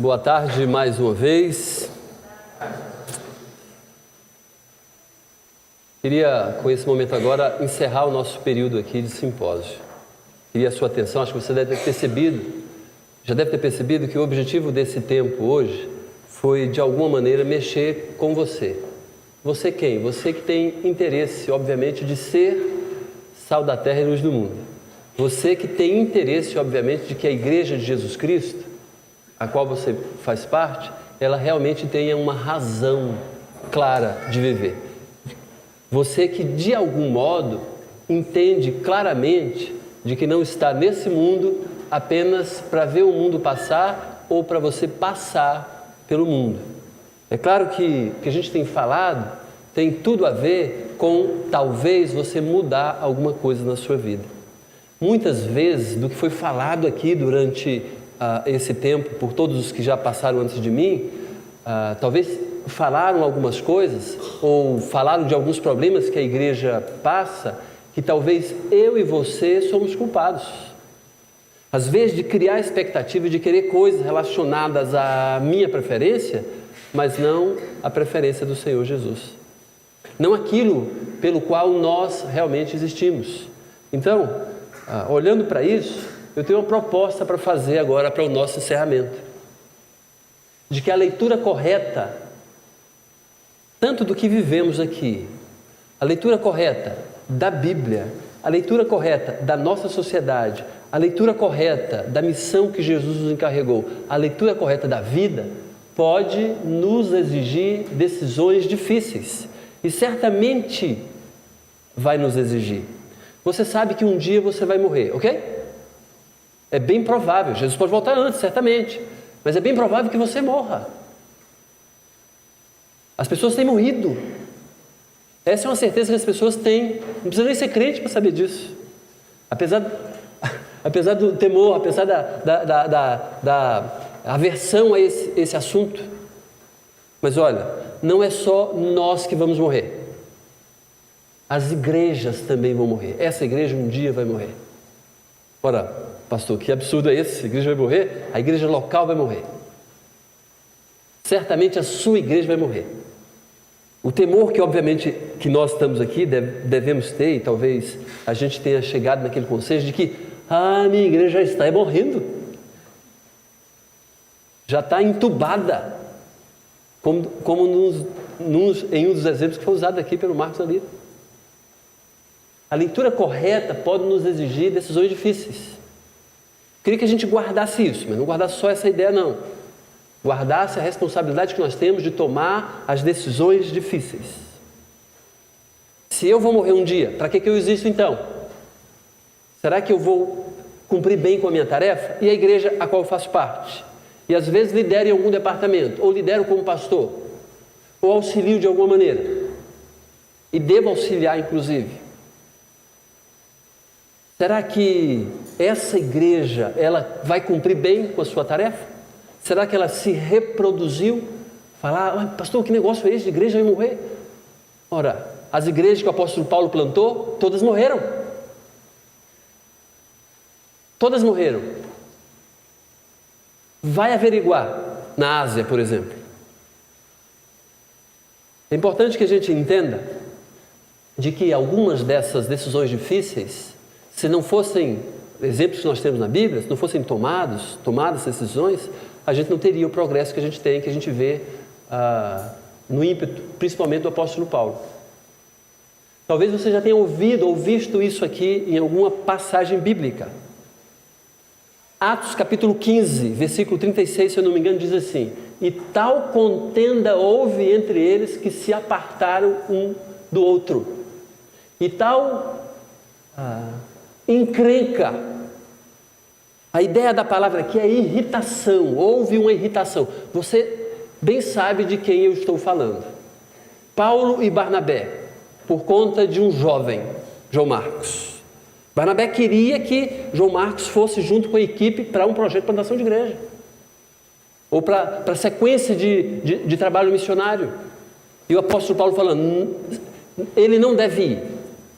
Boa tarde mais uma vez. Queria, com esse momento agora, encerrar o nosso período aqui de simpósio. Queria a sua atenção, acho que você deve ter percebido que o objetivo desse tempo hoje foi, de alguma maneira, mexer com você. Você quem? Você que tem interesse, obviamente, de ser sal da terra e luz do mundo. Você que tem interesse, obviamente, de que a Igreja de Jesus Cristo, a qual você faz parte, ela realmente tenha uma razão clara de viver. Você que, de algum modo, entende claramente de que não está nesse mundo apenas para ver o mundo passar ou para você passar pelo mundo. É claro que o que a gente tem falado tem tudo a ver com talvez você mudar alguma coisa na sua vida. Muitas vezes do que foi falado aqui durante esse tempo, por todos os que já passaram antes de mim, talvez falaram algumas coisas ou falaram de alguns problemas que a igreja passa, que talvez eu e você somos culpados. Às vezes de criar expectativa de querer coisas relacionadas à minha preferência, mas não à preferência do Senhor Jesus. Não aquilo pelo qual nós realmente existimos. Então, olhando para isso, eu tenho uma proposta para fazer agora para o nosso encerramento. De que a leitura correta, tanto do que vivemos aqui, a leitura correta da Bíblia, a leitura correta da nossa sociedade, a leitura correta da missão que Jesus nos encarregou, a leitura correta da vida, pode nos exigir decisões difíceis. E certamente vai nos exigir. Você sabe que um dia você vai morrer, ok? É bem provável, Jesus pode voltar antes, certamente, mas é bem provável que você morra. As pessoas têm morrido. Essa é uma certeza que as pessoas têm. Não precisa nem ser crente para saber disso. Apesar do temor, apesar da aversão a esse assunto. Mas olha, não é só nós que vamos morrer. As igrejas também vão morrer. Essa igreja um dia vai morrer. Ora, pastor, que absurdo é esse? A igreja vai morrer? A igreja local vai morrer. Certamente a sua igreja vai morrer. O temor que, obviamente, que nós estamos aqui, devemos ter, e talvez a gente tenha chegado naquele conselho de que minha igreja já está morrendo. Já está entubada. Como em um dos exemplos que foi usado aqui pelo Marcos ali. A leitura correta pode nos exigir decisões difíceis. Queria que a gente guardasse isso, mas não guardasse só essa ideia, não. Guardasse a responsabilidade que nós temos de tomar as decisões difíceis. Se eu vou morrer um dia, para que eu existo então? Será que eu vou cumprir bem com a minha tarefa? E a igreja a qual eu faço parte? E às vezes lidero em algum departamento, ou lidero como pastor, ou auxilio de alguma maneira. E devo auxiliar, inclusive. Será que essa igreja, ela vai cumprir bem com a sua tarefa? Será que ela se reproduziu? Falar, pastor, que negócio é esse? A igreja vai morrer? Ora, as igrejas que o apóstolo Paulo plantou, todas morreram. Todas morreram. Vai averiguar na Ásia, por exemplo. É importante que a gente entenda de que algumas dessas decisões difíceis, se não fossem exemplos que nós temos na Bíblia, se não fossem tomadas decisões, a gente não teria o progresso que a gente tem, que a gente vê no ímpeto, principalmente do apóstolo Paulo. Talvez você já tenha ouvido ou visto isso aqui em alguma passagem bíblica. Atos capítulo 15, versículo 36, se eu não me engano, diz assim: e tal contenda houve entre eles que se apartaram um do outro. E tal encrenca. A ideia da palavra aqui é irritação. Houve uma irritação. Você bem sabe de quem eu estou falando. Paulo e Barnabé, por conta de um jovem, João Marcos. Barnabé queria que João Marcos fosse junto com a equipe para um projeto de plantação de igreja. Ou para a sequência de trabalho missionário. E o apóstolo Paulo falando, ele não deve ir.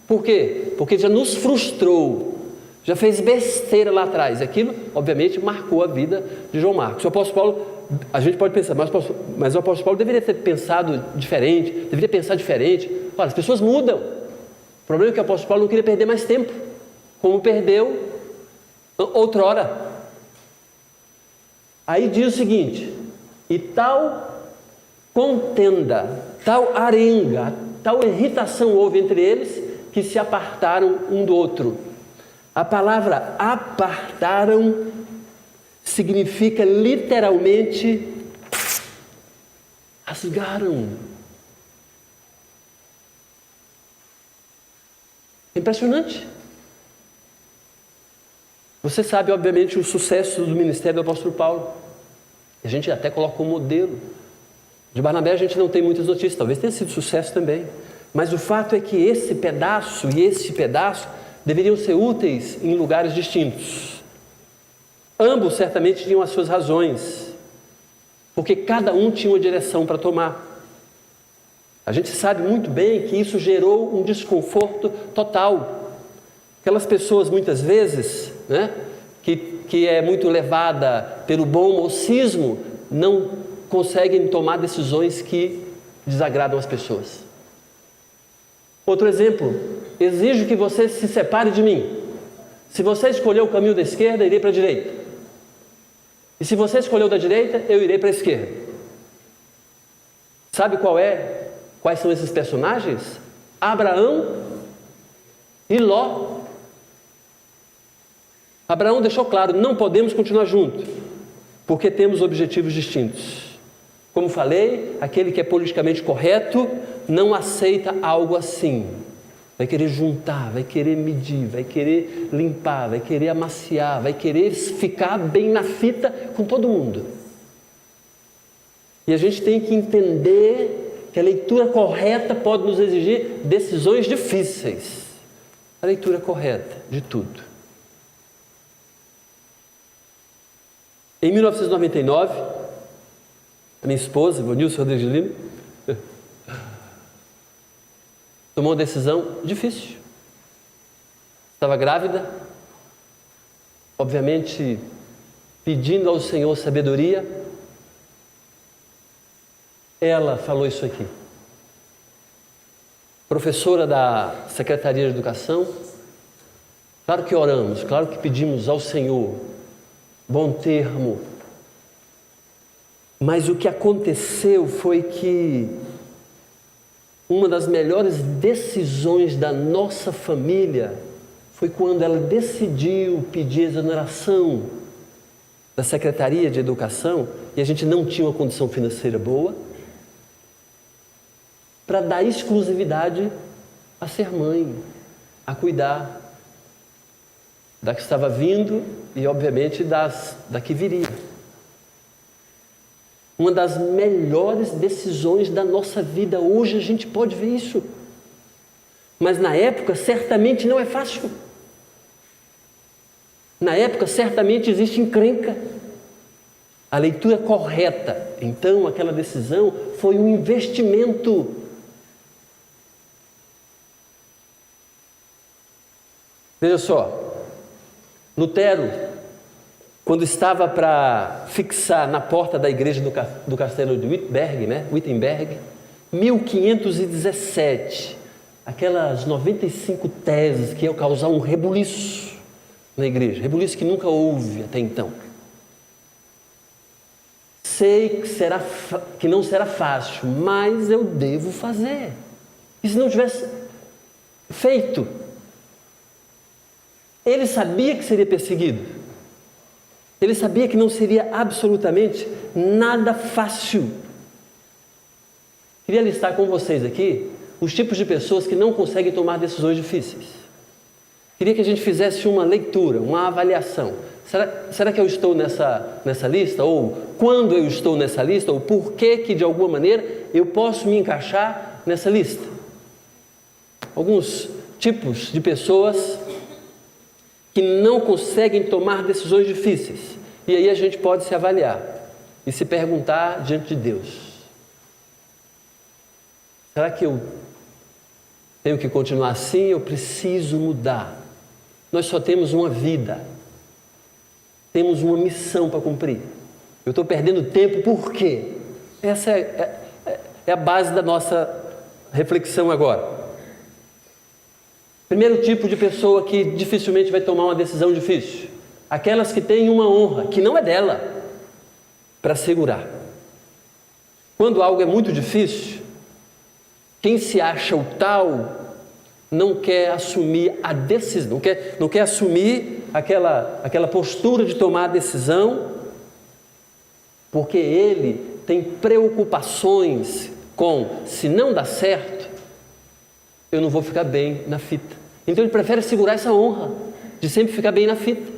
Por quê? Porque ele já nos frustrou. Já fez besteira lá atrás. Aquilo, obviamente, marcou a vida de João Marcos. O apóstolo Paulo a gente pode pensar, mas o apóstolo Paulo deveria ter pensado diferente, deveria pensar diferente. Olha, as pessoas mudam. O problema é que o apóstolo Paulo não queria perder mais tempo, como perdeu outrora. Aí diz o seguinte: e tal contenda, tal arenga, tal irritação houve entre eles, que se apartaram um do outro. A palavra apartaram significa literalmente rasgaram. Impressionante. Você sabe, obviamente, o sucesso do ministério do apóstolo Paulo. A gente até coloca como modelo. De Barnabé a gente não tem muitas notícias, talvez tenha sido sucesso também. Mas o fato é que esse pedaço e esse pedaço deveriam ser úteis em lugares distintos. Ambos certamente tinham as suas razões, porque cada um tinha uma direção para tomar. A gente sabe muito bem que isso gerou um desconforto total. Aquelas pessoas muitas vezes, né, que é muito levada pelo bom mocismo, não conseguem tomar decisões que desagradam as pessoas. Outro exemplo: exijo que você se separe de mim. Se você escolheu o caminho da esquerda, irei para a direita. E se você escolheu da direita, eu irei para a esquerda. Sabe quais são esses personagens? Abraão e Ló. Abraão deixou claro: não podemos continuar juntos, porque temos objetivos distintos. Como falei, aquele que é politicamente correto não aceita algo assim. Vai querer juntar, vai querer medir, vai querer limpar, vai querer amaciar, vai querer ficar bem na fita com todo mundo. E a gente tem que entender que a leitura correta pode nos exigir decisões difíceis. A leitura correta de tudo. Em 1999, a minha esposa, Vonilson Rodrigues Lima, tomou uma decisão difícil. Estava grávida, obviamente pedindo ao Senhor sabedoria. Ela falou isso aqui. Professora da Secretaria de Educação, claro que oramos, claro que pedimos ao Senhor bom termo, mas o que aconteceu foi que uma das melhores decisões da nossa família foi quando ela decidiu pedir exoneração da Secretaria de Educação, e a gente não tinha uma condição financeira boa, para dar exclusividade a ser mãe, a cuidar da que estava vindo e, obviamente, da que viria. Uma das melhores decisões da nossa vida. Hoje a gente pode ver isso. Mas na época certamente não é fácil. Na época certamente existe encrenca. A leitura correta, então, aquela decisão foi um investimento. Veja só, Lutero, quando estava para fixar na porta da igreja do castelo de Wittenberg, 1517, aquelas 95 teses que iam causar um rebuliço na igreja, rebuliço que nunca houve até então. Sei que não será fácil, mas eu devo fazer. E se não tivesse feito? Ele sabia que seria perseguido. Ele sabia que não seria absolutamente nada fácil. Queria listar com vocês aqui os tipos de pessoas que não conseguem tomar decisões difíceis. Queria que a gente fizesse uma leitura, uma avaliação. Será que eu estou nessa lista? Ou quando eu estou nessa lista? Ou por que de alguma maneira eu posso me encaixar nessa lista? Alguns tipos de pessoas que não conseguem tomar decisões difíceis. E aí a gente pode se avaliar e se perguntar diante de Deus: será que eu tenho que continuar assim? Eu preciso mudar. Nós só temos uma vida, temos uma missão para cumprir. Eu estou perdendo tempo por quê? Essa é a base da nossa reflexão agora. Primeiro tipo de pessoa que dificilmente vai tomar uma decisão difícil. Aquelas que têm uma honra, que não é dela, para segurar. Quando algo é muito difícil, quem se acha o tal não quer assumir a decisão, não quer assumir aquela postura de tomar a decisão, porque ele tem preocupações com, se não dá certo, eu não vou ficar bem na fita. Então ele prefere segurar essa honra de sempre ficar bem na fita.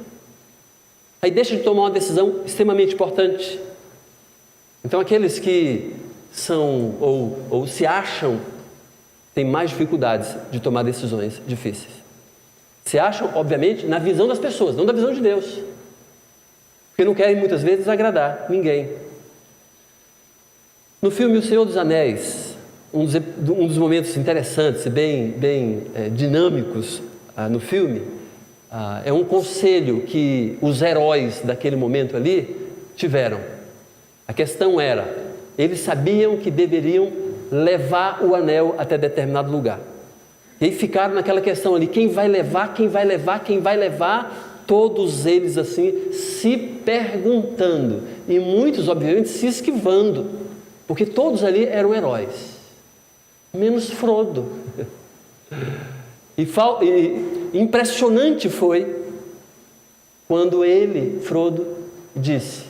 Aí deixa de tomar uma decisão extremamente importante. Então aqueles que são ou se acham têm mais dificuldades de tomar decisões difíceis. Se acham, obviamente, na visão das pessoas, não da visão de Deus. Porque não querem muitas vezes agradar ninguém. No filme O Senhor dos Anéis, um dos momentos interessantes e bem dinâmicos no filme, é um conselho que os heróis daquele momento ali tiveram. A questão era, eles sabiam que deveriam levar o anel até determinado lugar. E aí ficaram naquela questão ali, quem vai levar, todos eles assim se perguntando, e muitos obviamente se esquivando, porque todos ali eram heróis, menos Frodo. E impressionante foi quando Frodo, disse: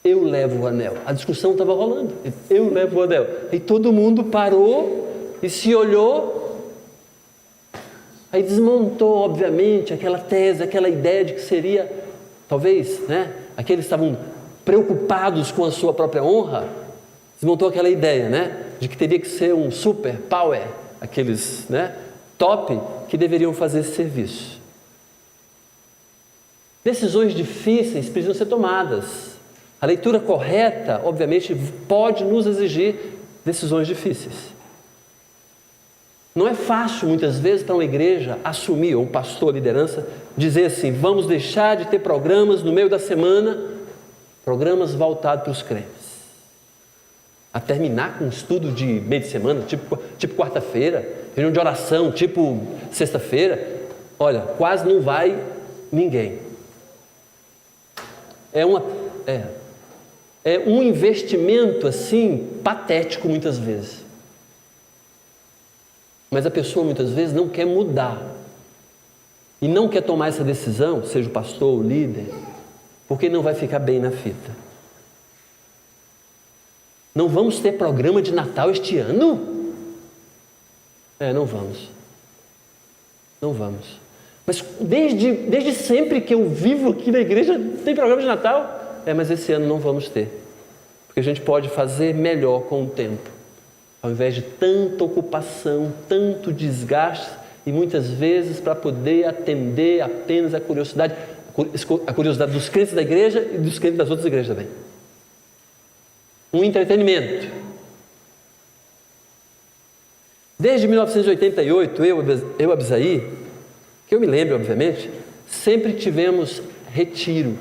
eu levo o anel. A discussão estava rolando. Eu levo o anel. E todo mundo parou e se olhou. Aí desmontou, obviamente, aquela tese, aquela ideia de que seria, talvez, aqueles que estavam preocupados com a sua própria honra, desmontou aquela ideia, de que teria que ser um super power, aqueles, top, que deveriam fazer esse serviço. Decisões difíceis precisam ser tomadas. A leitura correta, obviamente, pode nos exigir decisões difíceis. Não é fácil, muitas vezes, para uma igreja assumir, ou um pastor, a liderança, dizer assim, vamos deixar de ter programas no meio da semana, programas voltados para os crentes. A terminar com um estudo de meio de semana, tipo quarta-feira, reunião de oração, tipo sexta-feira, olha, quase não vai ninguém. É um investimento assim, patético muitas vezes. Mas a pessoa muitas vezes não quer mudar. E não quer tomar essa decisão, seja o pastor, o líder, porque não vai ficar bem na fita. Não vamos ter programa de Natal este ano? Não vamos. Não vamos. Mas desde sempre que eu vivo aqui na igreja, tem programa de Natal? Mas esse ano não vamos ter. Porque a gente pode fazer melhor com o tempo. Ao invés de tanta ocupação, tanto desgaste, e muitas vezes para poder atender apenas a curiosidade dos crentes da igreja e dos crentes das outras igrejas também. Um entretenimento. Desde 1988, eu Abisaí, que eu me lembro, obviamente, sempre tivemos retiro,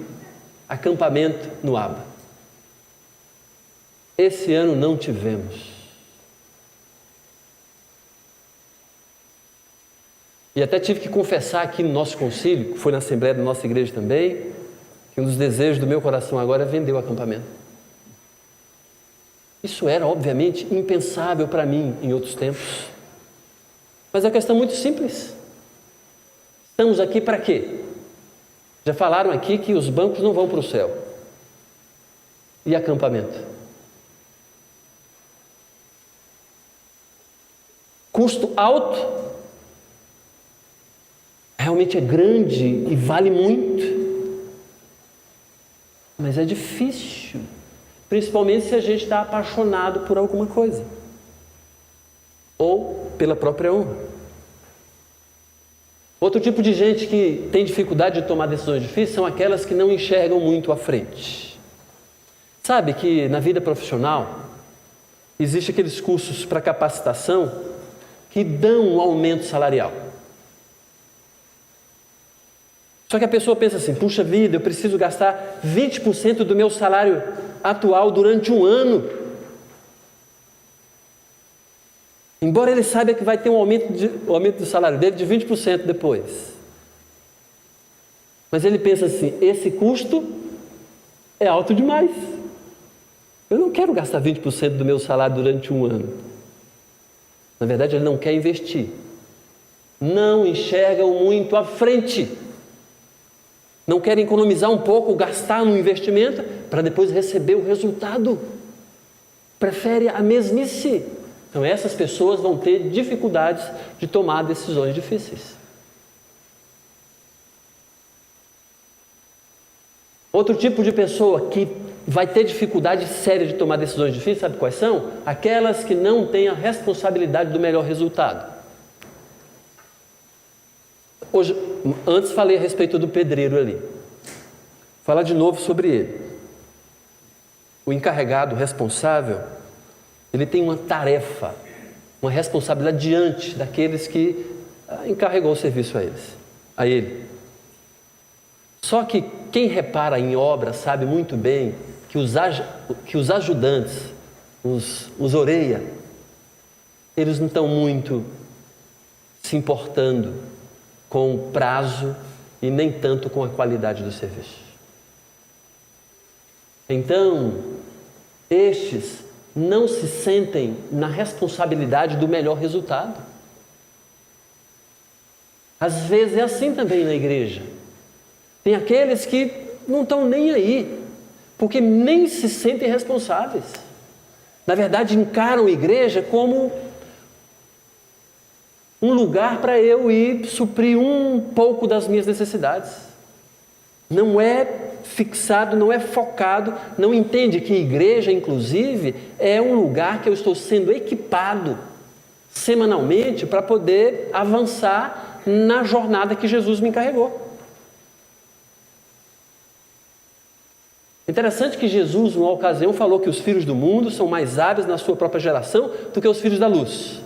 acampamento no Aba. Esse ano não tivemos. E até tive que confessar aqui no nosso concílio, que foi na Assembleia da nossa igreja também, que um dos desejos do meu coração agora é vender o acampamento. Isso era, obviamente, impensável para mim em outros tempos. Mas é uma questão muito simples. Estamos aqui para quê? Já falaram aqui que os bancos não vão para o céu. E acampamento? Custo alto? Realmente é grande e vale muito. Mas é difícil. Principalmente se a gente está apaixonado por alguma coisa. Ou pela própria honra. Outro tipo de gente que tem dificuldade de tomar decisões difíceis são aquelas que não enxergam muito à frente. Sabe que na vida profissional existem aqueles cursos para capacitação que dão um aumento salarial. Só que a pessoa pensa assim, puxa vida, eu preciso gastar 20% do meu salário atual durante um ano. Embora ele saiba que vai ter um aumento do salário dele de 20% depois. Mas ele pensa assim, esse custo é alto demais. Eu não quero gastar 20% do meu salário durante um ano. Na verdade, ele não quer investir. Não enxergam muito à frente. Não querem economizar um pouco, gastar no investimento, para depois receber o resultado. Prefere a mesmice. Então, essas pessoas vão ter dificuldades de tomar decisões difíceis. Outro tipo de pessoa que vai ter dificuldade séria de tomar decisões difíceis, sabe quais são? Aquelas que não têm a responsabilidade do melhor resultado. Hoje, antes falei a respeito do pedreiro ali. Vou falar de novo sobre ele. O encarregado, o responsável, ele tem uma tarefa, uma responsabilidade diante daqueles que encarregou o serviço a ele. Só que quem repara em obra sabe muito bem que os ajudantes, os orelha, eles não estão muito se importando com o prazo e nem tanto com a qualidade do serviço. Então, estes não se sentem na responsabilidade do melhor resultado. Às vezes é assim também na igreja. Tem aqueles que não estão nem aí, porque nem se sentem responsáveis. Na verdade, encaram a igreja como um lugar para eu ir suprir um pouco das minhas necessidades. Não é fixado, não é focado, não entende que igreja, inclusive, é um lugar que eu estou sendo equipado semanalmente para poder avançar na jornada que Jesus me encarregou. Interessante que Jesus, numa ocasião, falou que os filhos do mundo são mais hábeis na sua própria geração do que os filhos da luz.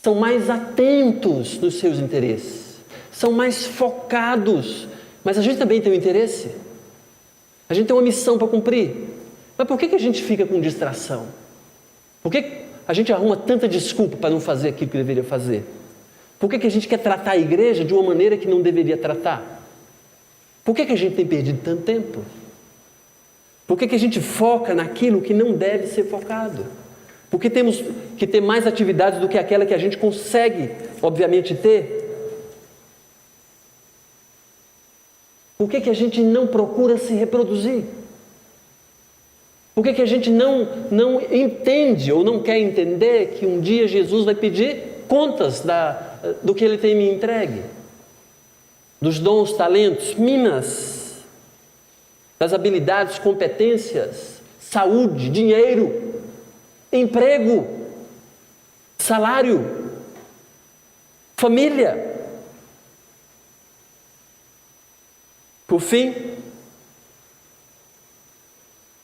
São mais atentos nos seus interesses, são mais focados. Mas a gente também tem um interesse. A gente tem uma missão para cumprir. Mas por que a gente fica com distração? Por que a gente arruma tanta desculpa para não fazer aquilo que deveria fazer? Por que a gente quer tratar a igreja de uma maneira que não deveria tratar? Por que a gente tem perdido tanto tempo? Por que a gente foca naquilo que não deve ser focado? Por que temos que ter mais atividades do que aquela que a gente consegue, obviamente, ter? Por que a gente não procura se reproduzir? Por que a gente não entende ou não quer entender que um dia Jesus vai pedir contas do que Ele tem me entregue? Dos dons, talentos, minas, das habilidades, competências, saúde, dinheiro, emprego, salário, família. Por fim,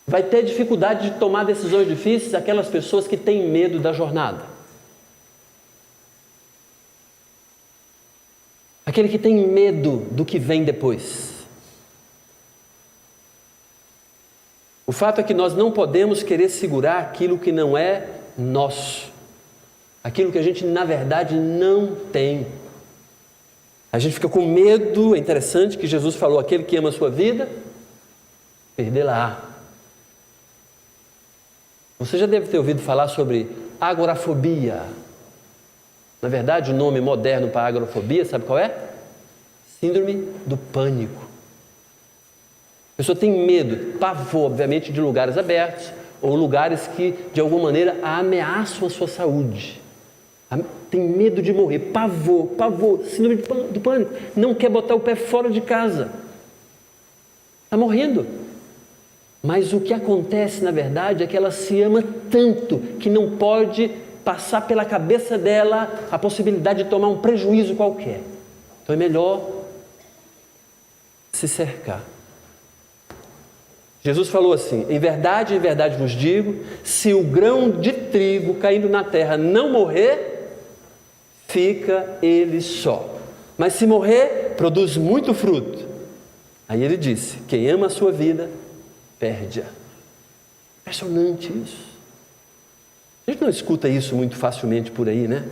vai ter dificuldade de tomar decisões difíceis aquelas pessoas que têm medo da jornada. Aquele que tem medo do que vem depois. O fato é que nós não podemos querer segurar aquilo que não é nosso. Aquilo que a gente, na verdade, não tem. A gente fica com medo. É interessante que Jesus falou, aquele que ama a sua vida, perdê-la. Você já deve ter ouvido falar sobre agorafobia. Na verdade, o nome moderno para agorafobia, sabe qual é? Síndrome do pânico. A pessoa tem medo, pavor, obviamente, de lugares abertos ou lugares que, de alguma maneira, ameaçam a sua saúde. Tem medo de morrer, pavor, síndrome do pânico. Não quer botar o pé fora de casa. Está morrendo. Mas o que acontece, na verdade, é que ela se ama tanto que não pode passar pela cabeça dela a possibilidade de tomar um prejuízo qualquer. Então é melhor se cercar. Jesus falou assim, em verdade vos digo, se o grão de trigo caindo na terra não morrer, fica ele só. Mas se morrer, produz muito fruto. Aí ele disse: quem ama a sua vida, perde-a. Impressionante isso. A gente não escuta isso muito facilmente por aí, né?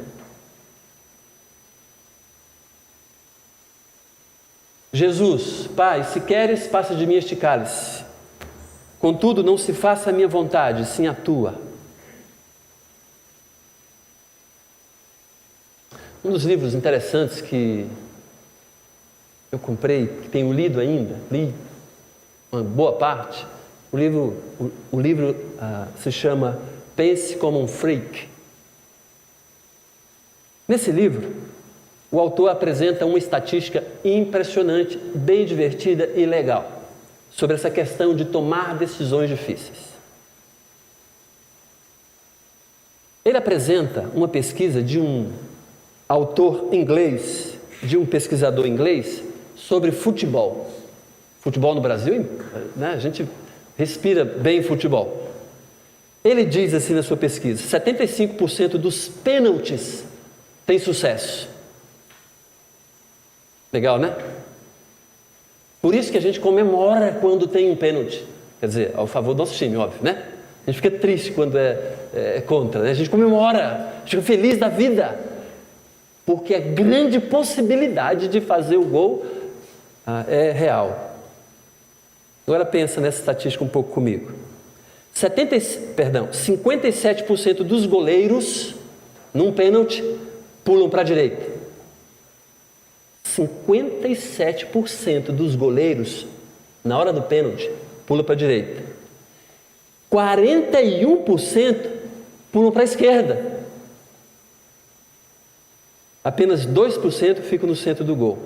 Jesus: Pai, se queres, passa de mim este cálice. Contudo, não se faça a minha vontade, sim a tua. Um dos livros interessantes que eu comprei, que tenho lido ainda, li uma boa parte, o livro se chama Pense como um Freak. Nesse livro, o autor apresenta uma estatística impressionante, bem divertida e legal, sobre essa questão de tomar decisões difíceis. Ele apresenta uma pesquisa de um autor inglês, de um pesquisador inglês, sobre futebol. Futebol no Brasil, né? A gente respira bem futebol. Ele diz assim na sua pesquisa: 75% dos pênaltis têm sucesso. Legal, né? Por isso que a gente comemora quando tem um pênalti. Quer dizer, ao favor do nosso time, óbvio, né? A gente fica triste quando é contra, né? A gente comemora, a gente fica feliz da vida, porque a grande possibilidade de fazer o gol é real. Agora pensa nessa estatística um pouco comigo. 57% dos goleiros num pênalti pulam para a direita. 57% dos goleiros na hora do pênalti pulam para a direita. 41% pulam para a esquerda. Apenas 2% ficam no centro do gol.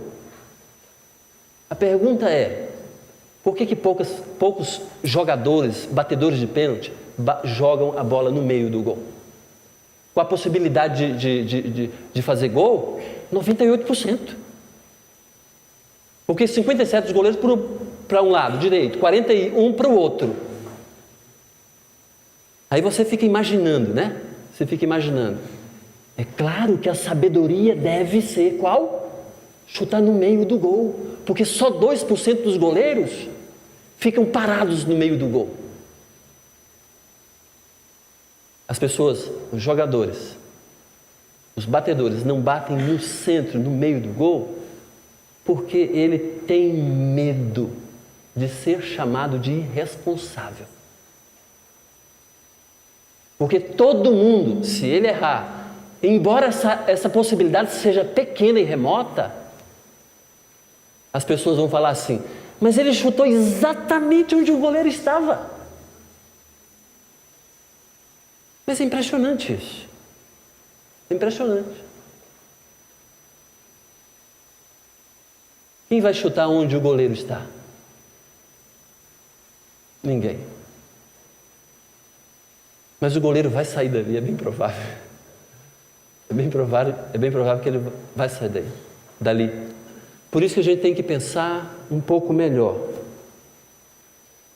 A pergunta é: por que poucos jogadores, batedores de pênalti, jogam a bola no meio do gol? Com a possibilidade de fazer gol, 98%. Porque 57% dos goleiros para um lado, direito, 41% para o outro. Aí você fica imaginando, né? Você fica imaginando. É claro que a sabedoria deve ser qual? Chutar no meio do gol. Porque só 2% dos goleiros ficam parados no meio do gol. As pessoas, os jogadores, os batedores não batem no centro, no meio do gol, porque ele tem medo de ser chamado de irresponsável. Porque todo mundo, se ele errar, embora essa possibilidade seja pequena e remota, as pessoas vão falar assim: mas ele chutou exatamente onde o goleiro estava. Mas é impressionante isso. É impressionante. Quem vai chutar onde o goleiro está? Ninguém. Mas o goleiro vai sair dali, é bem provável. É bem provável que ele vai sair dali. Por isso que a gente tem que pensar um pouco melhor.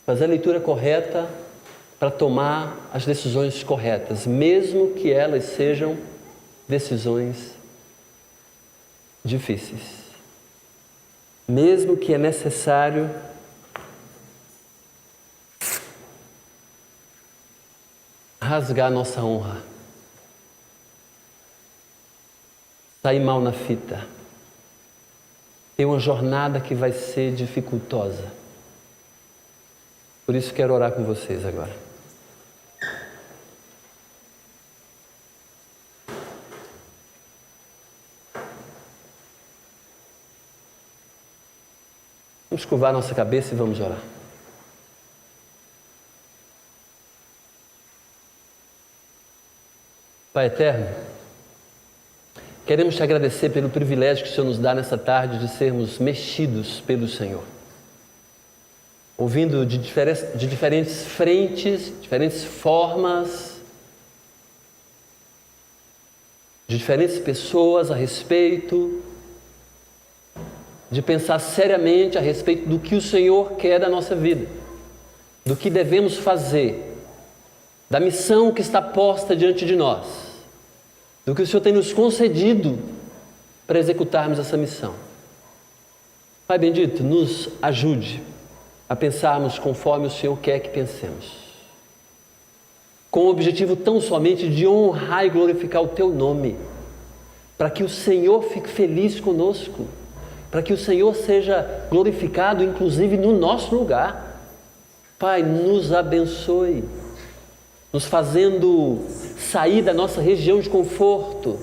Fazer a leitura correta para tomar as decisões corretas, mesmo que elas sejam decisões difíceis. Mesmo que é necessário rasgar nossa honra, sair mal na fita, ter uma jornada que vai ser dificultosa. Por isso quero orar com vocês agora. Vamos curvar nossa cabeça e vamos orar. Pai eterno, queremos te agradecer pelo privilégio que o Senhor nos dá nessa tarde de sermos mexidos pelo Senhor. Ouvindo de diferentes frentes, diferentes formas, de diferentes pessoas a respeito, de pensar seriamente a respeito do que o Senhor quer da nossa vida, do que devemos fazer, da missão que está posta diante de nós, do que o Senhor tem nos concedido para executarmos essa missão. Pai bendito, nos ajude a pensarmos conforme o Senhor quer que pensemos, com o objetivo tão somente de honrar e glorificar o Teu nome, para que o Senhor fique feliz conosco, para que o Senhor seja glorificado, inclusive no nosso lugar. Pai, nos abençoe, nos fazendo sair da nossa região de conforto,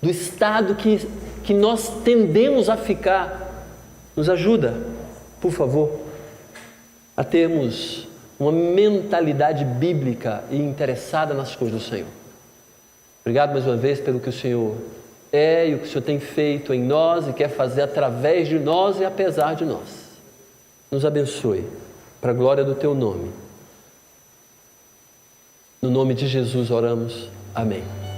do estado que nós tendemos a ficar. Nos ajuda, por favor, a termos uma mentalidade bíblica e interessada nas coisas do Senhor. Obrigado mais uma vez pelo que o Senhor é e o que o Senhor tem feito em nós e quer fazer através de nós e apesar de nós. Nos abençoe, para a glória do Teu nome. No nome de Jesus oramos. Amém.